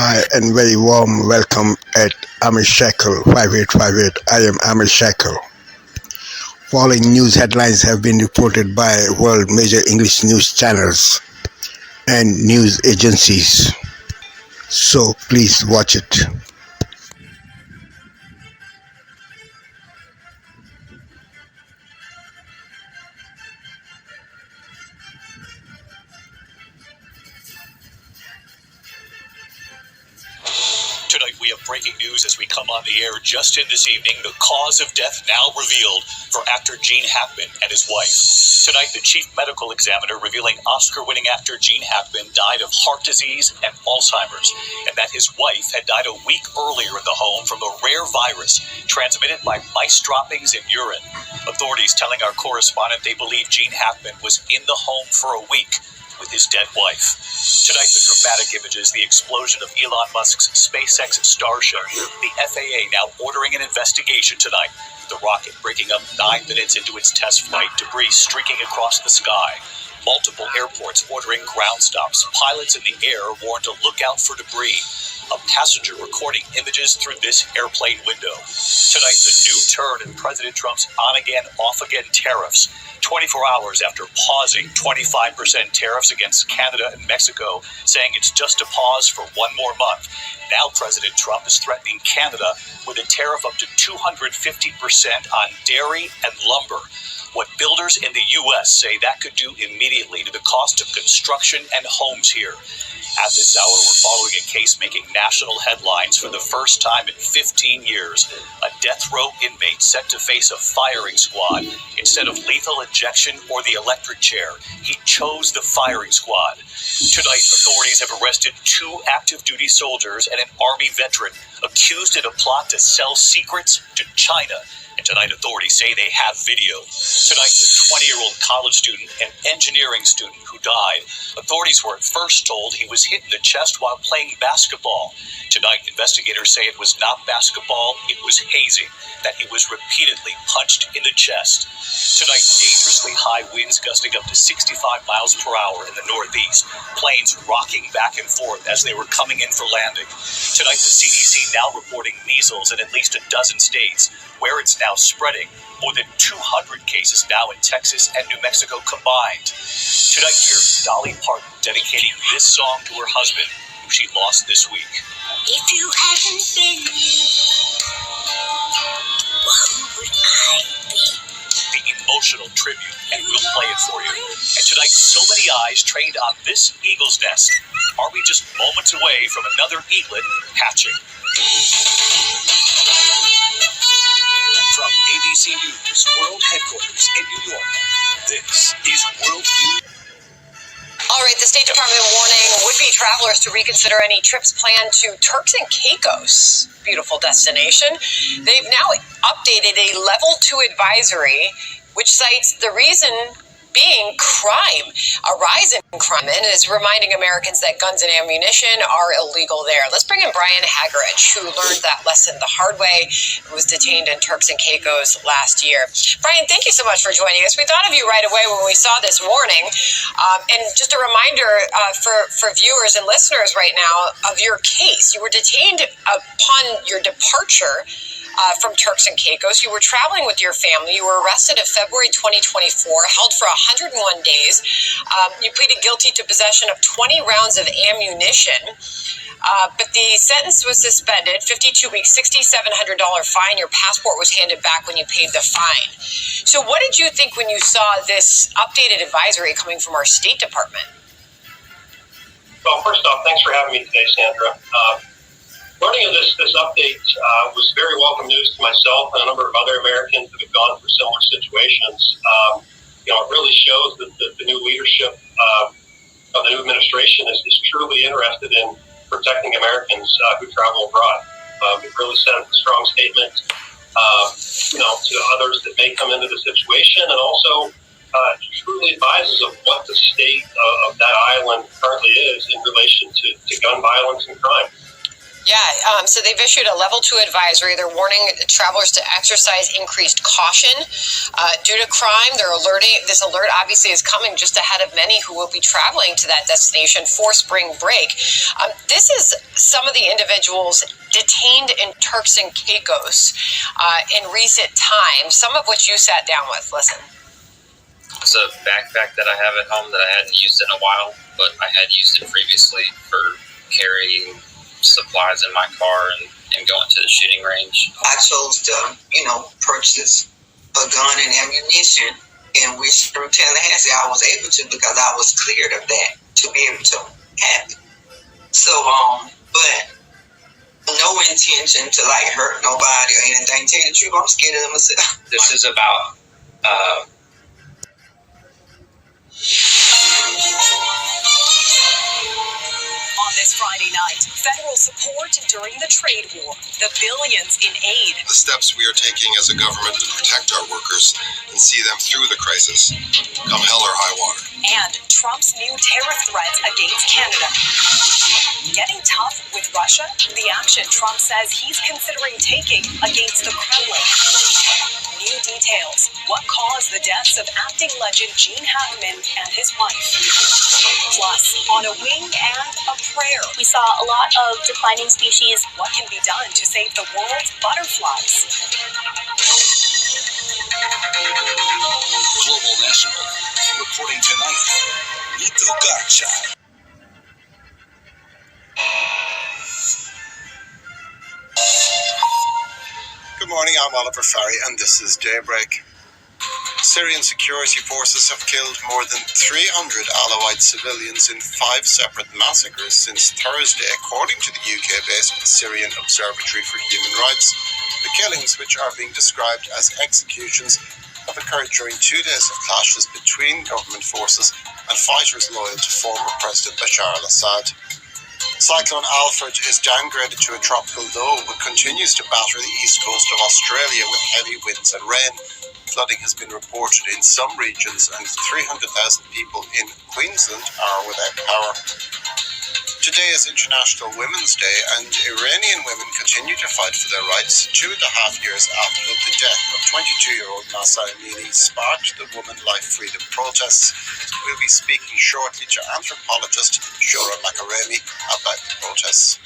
Hi and very warm welcome at Amish Shackle 5858. I am Amish Shackle. Following news headlines have been reported by world major English news channels and news agencies. So please watch it. Tonight we have breaking news as we come on the air just in this evening. The cause of death now revealed for actor Gene Hackman and his wife. Tonight the chief medical examiner revealing Oscar-winning actor Gene Hackman died of heart disease and Alzheimer's, and that his wife had died a week earlier in the home from a rare virus transmitted by mice droppings in urine. Authorities telling our correspondent they believe Gene Hackman was in the home for a week with his dead wife. Tonight, the dramatic images, the explosion of Elon Musk's SpaceX Starship, the FAA now ordering an investigation tonight. The rocket breaking up 9 minutes into its test flight, debris streaking across the sky. Multiple airports ordering ground stops. Pilots in the air warned to look out for debris. A passenger recording images through this airplane window. Tonight, the new turn in President Trump's on-again, off-again tariffs. 24 hours after pausing 25% tariffs against Canada and Mexico, saying it's just a pause for one more month. Now President Trump is threatening Canada with a tariff up to 250% on dairy and lumber. What builders in the U.S. say that could do immediately to the cost of construction and homes here. At this hour, we're following a case making national headlines for the first time in 15 years. A death row inmate set to face a firing squad. Instead of lethal injection or the electric chair, he chose the firing squad. Tonight, authorities have arrested 2 active duty soldiers and an Army veteran accused in a plot to sell secrets to China. And tonight, authorities say they have video. Tonight, the 20-year-old college student and engineering student who died. Authorities were at first told he was hit in the chest while playing basketball. Tonight, investigators say it was not basketball, it was hazing, that he was repeatedly punched in the chest. Tonight, dangerously high winds gusting up to 65 miles per hour in the northeast. Planes rocking back and forth as they were coming in for landing. Tonight, the CDC now reporting measles in at least a dozen states, where it's now spreading. More than 200 cases now in Texas and New Mexico combined. Tonight, hear Dolly Parton dedicating this song to her husband, who she lost this week. If you hadn't been here, what would I be? The emotional tribute, and we'll play it for you. And tonight, so many eyes trained on this eagle's nest. Are we just moments away from another eaglet hatching? From ABC News World Headquarters in New York, this is World News. All right, the State Department warning would-be travelers to reconsider any trips planned to Turks and Caicos, beautiful destination. They've now updated a level 2 advisory, which cites the reason being crime, a rise in crime, and is reminding Americans that guns and ammunition are illegal there. Let's bring in Brian Haggerich, who learned that lesson the hard way, who was detained in Turks and Caicos last year. Brian, thank you so much for joining us. We thought of you right away when we saw this warning. And just a reminder for viewers and listeners right now of your case. You were detained upon your departure from Turks and Caicos. You were traveling with your family. You were arrested in February 2024, held for 101 days. You pleaded guilty to possession of 20 rounds of ammunition. But the sentence was suspended, 52 weeks, $6,700 fine. Your passport was handed back when you paid the fine. So what did you think when you saw this updated advisory coming from our State Department? Well, first off, thanks for having me today, Sandra. Learning of this update was very welcome news to myself and a number of other Americans that have gone through similar situations. It really shows that the new leadership of the new administration is truly interested in protecting Americans who travel abroad. It really sends a strong statement, to others that may come into the situation, and also truly advises of what the state of that island currently is in relation to gun violence and crime. Yeah, so they've issued a level 2 advisory. They're warning travelers to exercise increased caution due to crime. This alert obviously is coming just ahead of many who will be traveling to that destination for spring break. This is some of the individuals detained in Turks and Caicos in recent times, some of which you sat down with. Listen. It's a backpack that I have at home that I hadn't used in a while, but I had used it previously for carrying supplies in my car and going to the shooting range. I chose to, purchase a gun and ammunition, in which through Tallahassee I was able to, because I was cleared of that to be able to have it. So, but no intention to hurt nobody or anything. Tell you the truth, I'm scared of myself. This is about On this Friday night, federal support during the trade war, the billions in aid. The steps we are taking as a government to protect our workers and see them through the crisis, come hell or high water. And Trump's new tariff threats against Canada. Getting tough with Russia? The action Trump says he's considering taking against the Kremlin. New details. What caused the deaths of acting legend Gene Hackman and his wife? Plus, on a wing and a prayer. We saw a lot of declining species. What can be done to save the world's butterflies? Global National reporting tonight. Nito Garcha. Good morning, I'm Oliver Farry, and this is Daybreak. Syrian security forces have killed more than 300 Alawite civilians in 5 separate massacres since Thursday, according to the UK-based Syrian Observatory for Human Rights. The killings, which are being described as executions, have occurred during 2 days of clashes between government forces and fighters loyal to former President Bashar al-Assad. Cyclone Alfred is downgraded to a tropical low but continues to batter the east coast of Australia with heavy winds and rain. Flooding has been reported in some regions and 300,000 people in Queensland are without power. Today is International Women's Day, and Iranian women continue to fight for their rights 2.5 years after the death of 22-year-old Mahsa Amini sparked the Women Life Freedom protests. We'll be speaking shortly to anthropologist Shora Makaremi about the protests.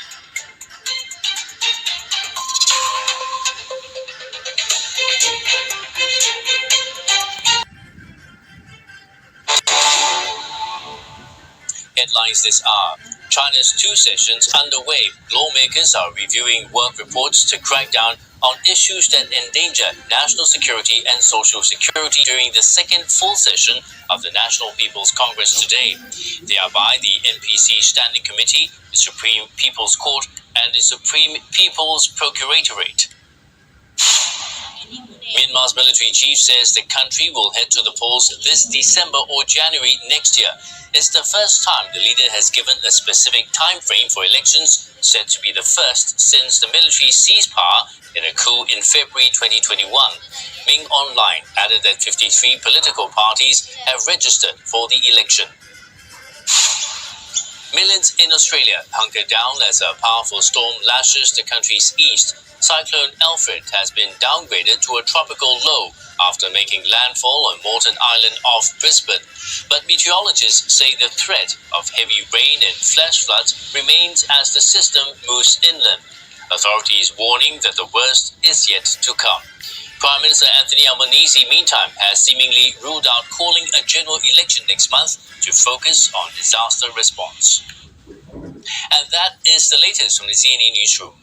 Headlines this hour. China's 2 sessions underway. Lawmakers are reviewing work reports to crack down on issues that endanger national security and social security during the second full session of the National People's Congress today. They are by the NPC Standing Committee, the Supreme People's Court, and the Supreme People's Procuratorate. Myanmar's military chief says the country will head to the polls this December or January next year. It's the first time the leader has given a specific time frame for elections, said to be the first since the military seized power in a coup in February 2021. Ming Online added that 53 political parties have registered for the election. Millions in Australia hunker down as a powerful storm lashes the country's east. Cyclone Alfred has been downgraded to a tropical low after making landfall on Moreton Island off Brisbane. But meteorologists say the threat of heavy rain and flash floods remains as the system moves inland. Authorities warning that the worst is yet to come. Prime Minister Anthony Albanese, meantime, has seemingly ruled out calling a general election next month to focus on disaster response. And that is the latest from the CNN newsroom.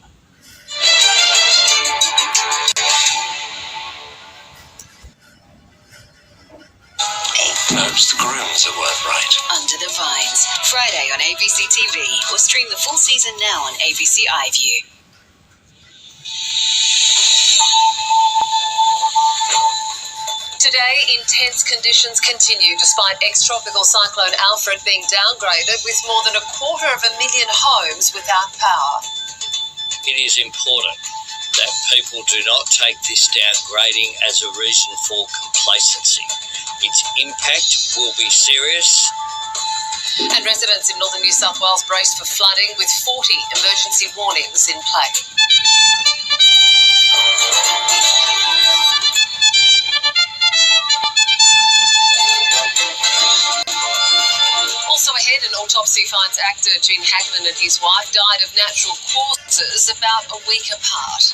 Knows the grooms are worth right. Under the Vines, Friday on ABC TV, or stream the full season now on ABC iView. Today, intense conditions continue despite ex-tropical cyclone Alfred being downgraded with more than 250,000 homes without power. It is important that people do not take this downgrading as a reason for complacency. Its impact will be serious. And residents in northern New South Wales braced for flooding with 40 emergency warnings in play. Also ahead, an autopsy finds actor Gene Hackman and his wife died of natural causes about a week apart.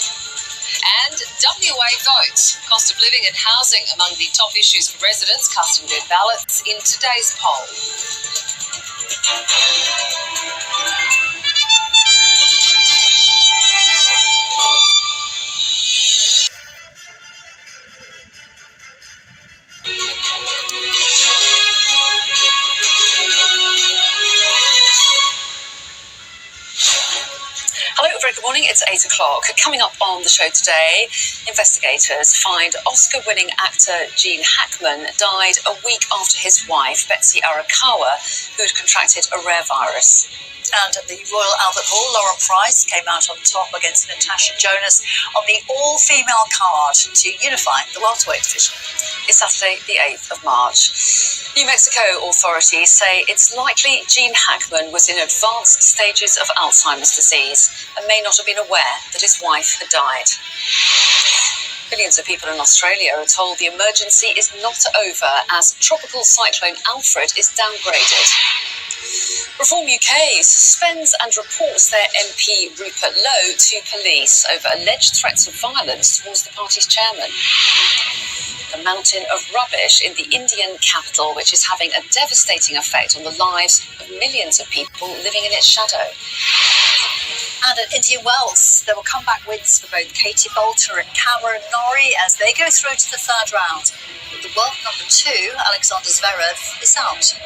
And WA votes, cost of living and housing among the top issues for residents casting their ballots in today's poll. Hello, very good morning. It's 8 o'clock. Coming up on the show today, investigators find Oscar-winning actor Gene Hackman died a week after his wife, Betsy Arakawa, who had contracted a rare virus. And at the Royal Albert Hall, Lauren Price came out on top against Natasha Jonas on the all-female card to unify the welterweight division. It's Saturday, the 8th of March. New Mexico authorities say it's likely Gene Hackman was in advanced stages of Alzheimer's disease and may not have been aware that his wife had died. Millions of people in Australia are told the emergency is not over as tropical cyclone Alfred is downgraded. Reform UK suspends and reports their MP Rupert Lowe to police over alleged threats of violence towards the party's chairman. The mountain of rubbish in the Indian capital, which is having a devastating effect on the lives of millions of people living in its shadow. And at Indian Wells, there were comeback wins for both Katie Bolter and Cameron Norrie as they go through to the third round. With the world number 2, Alexander Zverev, is out.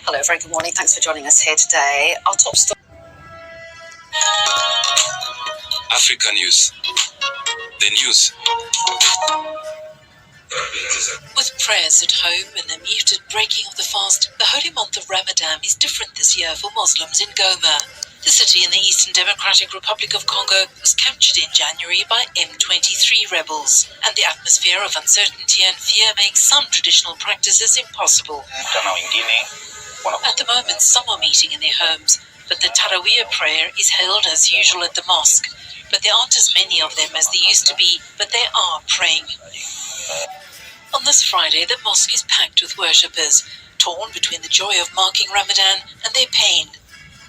Hello, very good morning. Thanks for joining us here today. Our top story. Africa News. The news. With prayers at home and a muted breaking of the fast, the holy month of Ramadan is different this year for Muslims in Goma. The city in the Eastern Democratic Republic of Congo was captured in January by M23 rebels, and the atmosphere of uncertainty and fear makes some traditional practices impossible. At the moment, some are meeting in their homes, but the Taraweeh prayer is held as usual at the mosque. But there aren't as many of them as there used to be, but they are praying. On this Friday, the mosque is packed with worshippers, torn between the joy of marking Ramadan and their pain.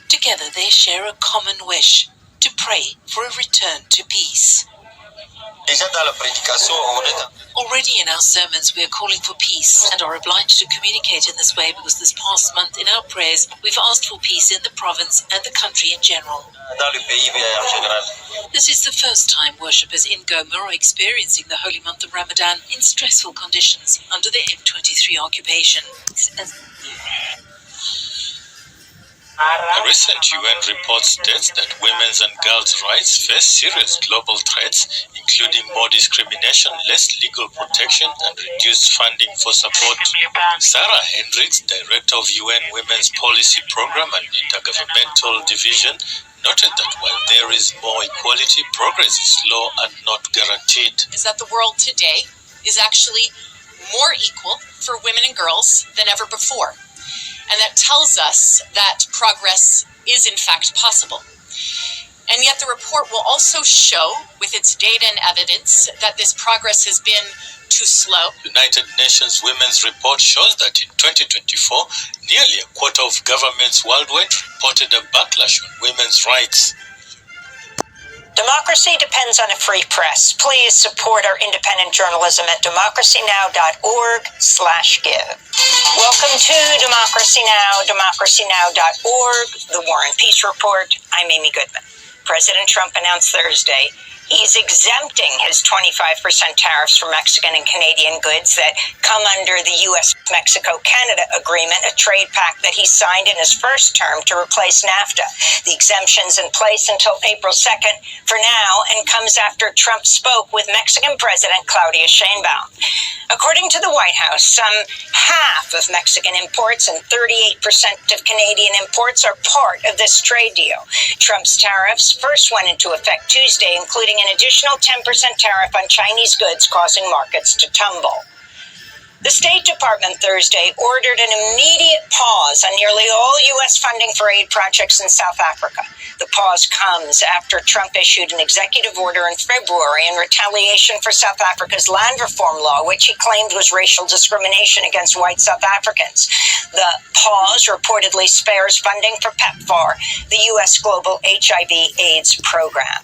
Together they share a common wish, to pray for a return to peace. Already in our sermons we are calling for peace and are obliged to communicate in this way because this past month in our prayers we've asked for peace in the province and the country in general. This is the first time worshippers in Goma are experiencing the holy month of Ramadan in stressful conditions under the M23 occupation. A recent UN report states that women's and girls' rights face serious global threats, including more discrimination, less legal protection, and reduced funding for support. Sarah Hendricks, director of UN Women's Policy Program and Intergovernmental Division, noted that while there is more equality, progress is slow and not guaranteed. Is that the world today is actually more equal for women and girls than ever before. And that tells us that progress is in fact possible. And yet the report will also show, with its data and evidence, that this progress has been too slow. United Nations Women's Report shows that in 2024, nearly a quarter of governments worldwide reported a backlash on women's rights. Democracy depends on a free press. Please support our independent journalism at democracynow.org/give. Welcome to Democracy Now!, democracynow.org, the War and Peace Report. I'm Amy Goodman. President Trump announced Thursday he's exempting his 25% tariffs for Mexican and Canadian goods that come under the U.S. Mexico-Canada agreement, a trade pact that he signed in his first term to replace NAFTA. The exemption's in place until April 2nd for now and comes after Trump spoke with Mexican President Claudia Sheinbaum. According to the White House, some half of Mexican imports and 38% of Canadian imports are part of this trade deal. Trump's tariffs first went into effect Tuesday, including an additional 10% tariff on Chinese goods, causing markets to tumble. The State Department Thursday ordered an immediate pause on nearly all U.S. funding for aid projects in South Africa. The pause comes after Trump issued an executive order in February in retaliation for South Africa's land reform law, which he claimed was racial discrimination against white South Africans. The pause reportedly spares funding for PEPFAR, the U.S. global HIV/AIDS program.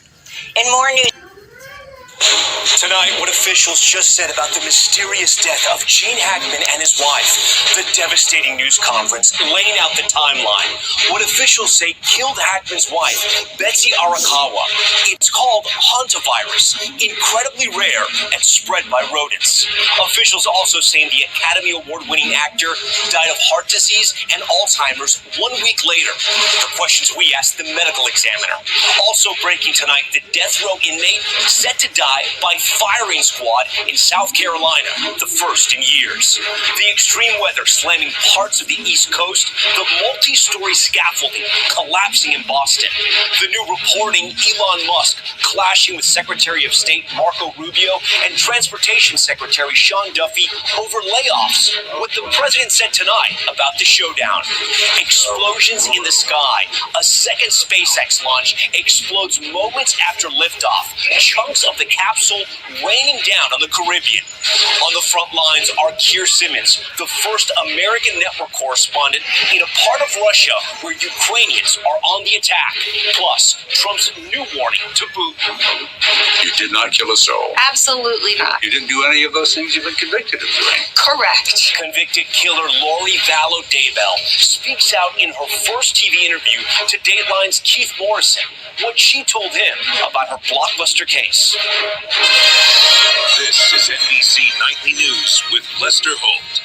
In more news. Tonight, what officials just said about the mysterious death of Gene Hackman and his wife. The devastating news conference laying out the timeline. What officials say killed Hackman's wife, Betsy Arakawa. It's called hantavirus, incredibly rare and spread by rodents. Officials also saying the Academy Award-winning actor died of heart disease and Alzheimer's 1 week later. The questions we asked the medical examiner. Also breaking tonight, the death row inmate set to die by firing squad in South Carolina, the first in years. The extreme weather slamming parts of the East Coast, the multi-story scaffolding collapsing in Boston, the new reporting Elon Musk clashing with Secretary of State Marco Rubio and Transportation Secretary Sean Duffy over layoffs. What the president said tonight about the showdown. Explosions in the sky. A second SpaceX launch explodes moments after liftoff. Chunks of the capsule raining down on the Caribbean. On the front lines are Keir Simmons, the first American network correspondent in a part of Russia where Ukrainians are on the attack. Plus, Trump's new warning to Putin. You did not kill a soul. Absolutely not. You didn't do any of those things you've been convicted of doing. Correct. Convicted killer Lori Vallow Daybell speaks out in her first TV interview to Dateline's Keith Morrison, what she told him about her blockbuster case. This is NBC Nightly News with Lester Holt.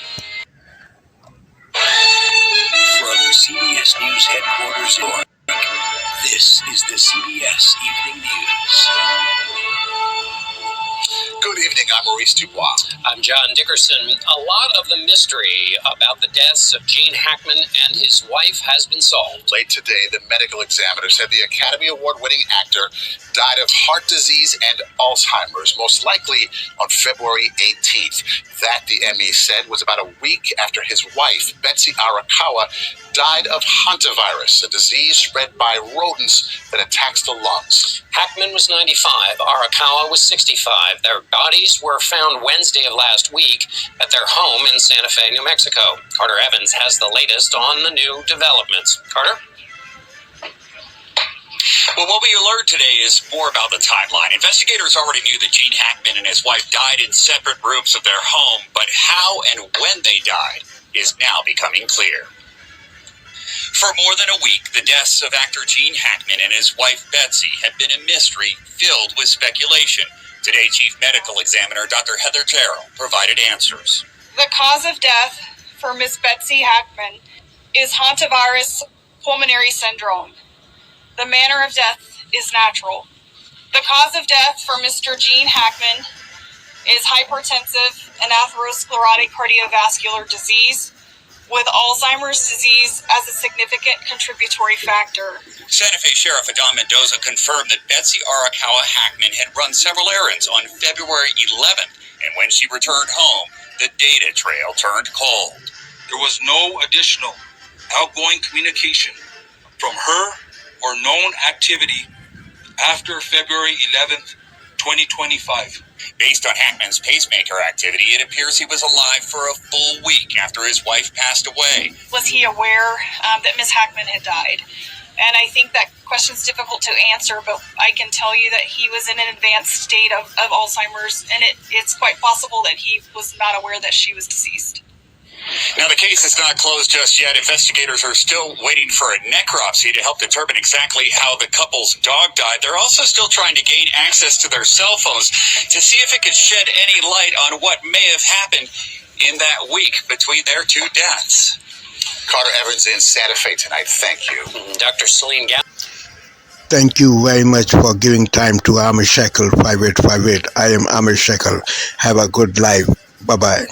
From CBS News headquarters in New York, this is the CBS Evening News. Good evening, I'm Maurice Dubois. I'm John Dickerson. A lot of the mystery about the deaths of Gene Hackman and his wife has been solved. Late today, the medical examiner said the Academy Award-winning actor died of heart disease and Alzheimer's, most likely on February 18th. That, the ME said, was about a week after his wife, Betsy Arakawa, died of hantavirus, a disease spread by rodents that attacks the lungs. Hackman was 95, Arakawa was 65. Their bodies were found Wednesday of last week at their home in Santa Fe, New Mexico. Carter Evans has the latest on the new developments. Carter? Well, what we learned today is more about the timeline. Investigators already knew that Gene Hackman and his wife died in separate rooms of their home, but how and when they died is now becoming clear. For more than a week, the deaths of actor Gene Hackman and his wife Betsy have been a mystery filled with speculation. Today, Chief Medical Examiner Dr. Heather Jarrell provided answers. The cause of death for Miss Betsy Hackman is hantavirus pulmonary syndrome. The manner of death is natural. The cause of death for Mr. Gene Hackman is hypertensive and atherosclerotic cardiovascular disease, with Alzheimer's disease as a significant contributory factor. Santa Fe Sheriff Adam Mendoza confirmed that Betsy Arakawa Hackman had run several errands on February 11th, and when she returned home, the data trail turned cold. There was no additional outgoing communication from her or known activity after February 11th, 2025. Based on Hackman's pacemaker activity, it appears he was alive for a full week after his wife passed away. Was he aware that Ms. Hackman had died? And I think that question's difficult to answer, but I can tell you that he was in an advanced state of Alzheimer's, and it's quite possible that he was not aware that she was deceased. Now, the case is not closed just yet. Investigators are still waiting for a necropsy to help determine exactly how the couple's dog died. They're also still trying to gain access to their cell phones to see if it could shed any light on what may have happened in that week between their two deaths. Carter Evans in Santa Fe tonight. Thank you. Dr. Celine Gall. Thank you very much for giving time to Amir Shekel 5858. I am Amir Shekel. Have a good life. Bye-bye.